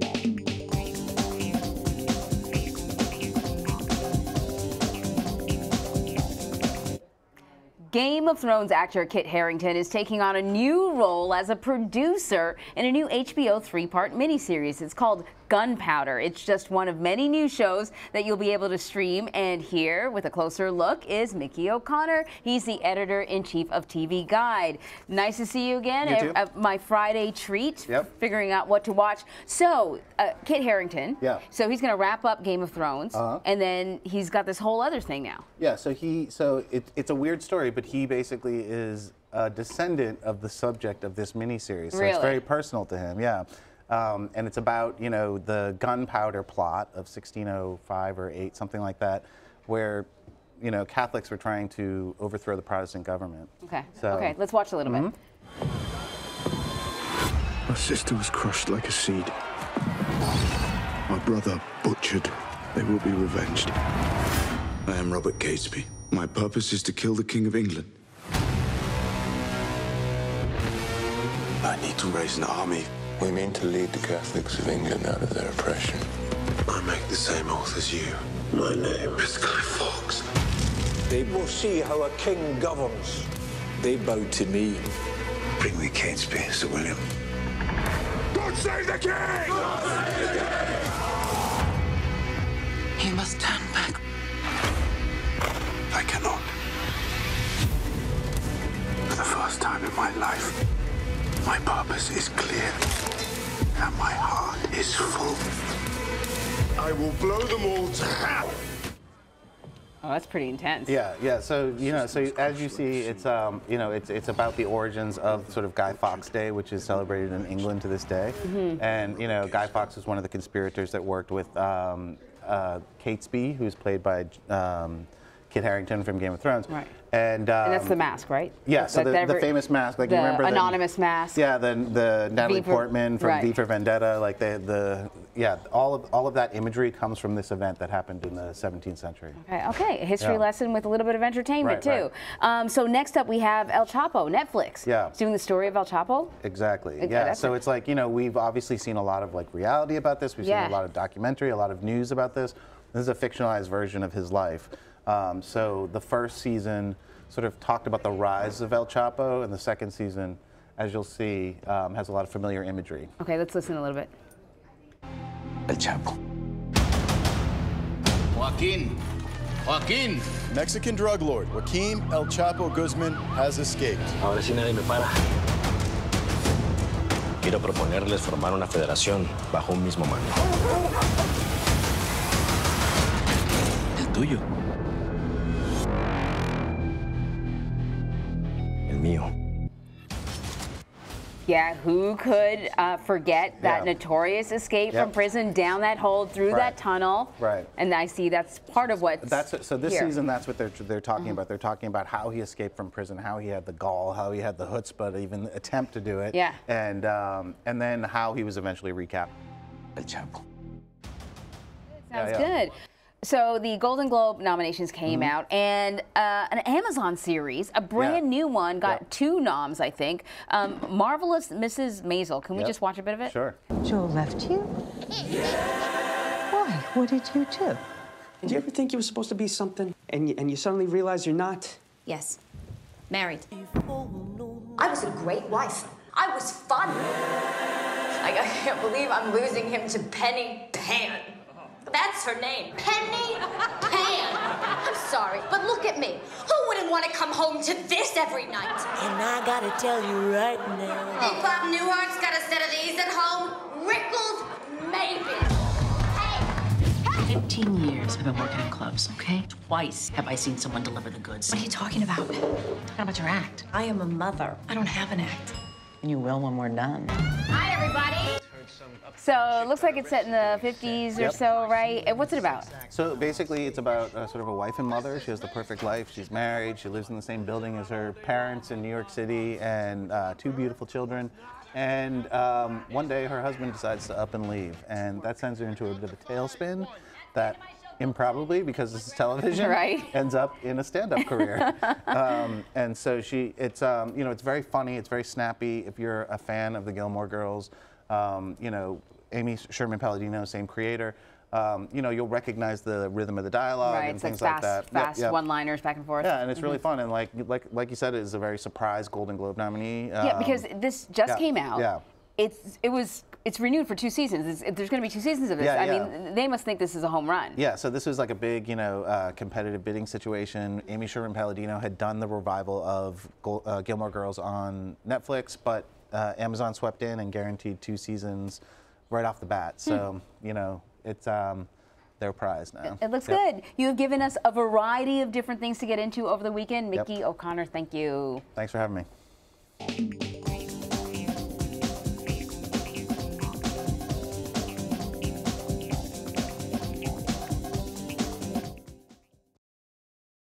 Game of Thrones actor Kit Harington is taking on a new role as a producer in a new HBO 3-part miniseries. It's called Gunpowder. It's just one of many new shows that you'll be able to stream. And here, with a closer look, is Mickey O'Connor. He's the editor-in-chief of TV Guide. Nice to see you again. You too. My Friday treat, Yep. figuring out what to watch. So, Kit Harington. Yeah. So he's going to wrap up Game of Thrones, and then he's got this whole other thing now. Yeah. So it's a weird story, but he basically is a descendant of the subject of this miniseries. So Really? It's very personal to him. Yeah. And it's about, the gunpowder plot of 1605 or 8, something like that, where, Catholics were trying to overthrow the Protestant government. Okay. So, Okay, let's watch a little bit. My sister was crushed like a seed. My brother butchered. They will be revenged. I am Robert Catesby. My purpose is to kill the King of England. I need to raise an army. We mean to lead the Catholics of England out of their oppression. I make the same oath as you. My name is Guy Fawkes. They will see how a king governs. They bow to me. Bring me Catesby, Sir William. God save the King! God save the King! You must turn back. I cannot. For the first time in my life, my purpose is clear, and my heart is full. I will blow them all to hell. Oh, that's pretty intense. Yeah, yeah. So so as you see, it's it's about the origins of sort of Guy Fawkes Day, which is celebrated in England to this day. And Guy Fawkes was one of the conspirators that worked with Catesby, who's played by Kit Harington from Game of Thrones. Right. And that's the mask, right? Yeah, so the famous mask, like the you remember anonymous mask. Yeah, the Natalie Portman from right. V for Vendetta, like all of that imagery comes from this event that happened in the 17th century. Okay, a history lesson with a little bit of entertainment Right, too. So next up we have El Chapo, Netflix. Yeah. It's doing the story of El Chapo. Exactly. Yeah. So it's like we've obviously seen a lot of reality about this. We've seen a lot of documentary, a lot of news about this. This is a fictionalized version of his life. So the first season sort of talked about the rise of El Chapo, and the second season, as you'll see, has a lot of familiar imagery. Okay, let's listen a little bit. El Chapo. Joaquin! Mexican drug lord Joaquin El Chapo Guzman has escaped. Ahora sí nadie me para. Quiero proponerles formar una federación bajo un mismo mando. El tuyo. El mío. Yeah, who could forget that notorious escape from prison, down that hole, through that tunnel? Right. And I see that's part of what. So this season, that's what they're talking about. They're talking about how he escaped from prison, how he had the gall, how he had the chutzpah to even attempt to do it. Yeah. And then how he was eventually recapped. El Chapo. Sounds good. So the Golden Globe nominations came out, and an Amazon series, a brand new one, got 2 noms, I think. Marvelous Mrs. Maisel. Can we just watch a bit of it? Sure. Joel left you? Why? What did you do? Did you ever think you were supposed to be something, and you suddenly realize you're not? Yes. Married. I was a great wife. I was fun. I can't believe I'm losing him to Penny Pan. That's her name. Penny Pan. I'm sorry, but look at me. Who wouldn't want to come home to this every night? And I gotta tell you right now. Think Bob Newhart's got a set of these at home? Rickles, maybe. Hey! 15 years I've been working in clubs, okay? Twice have I seen someone deliver the goods. What are you talking about? I'm talking about your act. I am a mother. I don't have an act. And you will when we're done. Hi, everybody. So it looks like it's set in the 50s or so, right? And what's it about? So basically, it's about sort of a wife and mother. She has the perfect life. She's married. She lives in the same building as her parents in New York City, and 2 beautiful children. And one day, her husband decides to up and leave, and that sends her into a bit of a tailspin that improbably, because this is television, ends up in a stand-up career. And so it's very funny. It's very snappy. If you're a fan of the Gilmore Girls, Amy Sherman Palladino, same creator. You know, you'll recognize the rhythm of the dialogue and things like that. Fast one-liners back and forth. Yeah, and it's really fun. And like you said, it is a very surprise Golden Globe nominee. Yeah, because this just came out. Yeah. It's renewed for 2 seasons. There's going to be 2 seasons of this. I mean, they must think this is a home run. Yeah, so this was like a big, you know, competitive bidding situation. Amy Sherman Palladino had done the revival of Gilmore Girls on Netflix, but Amazon swept in and guaranteed 2 seasons right off the bat. So, you know, it's their prize now. It looks good. You have given us a variety of different things to get into over the weekend. Mickey O'Connor, thank you. Thanks for having me.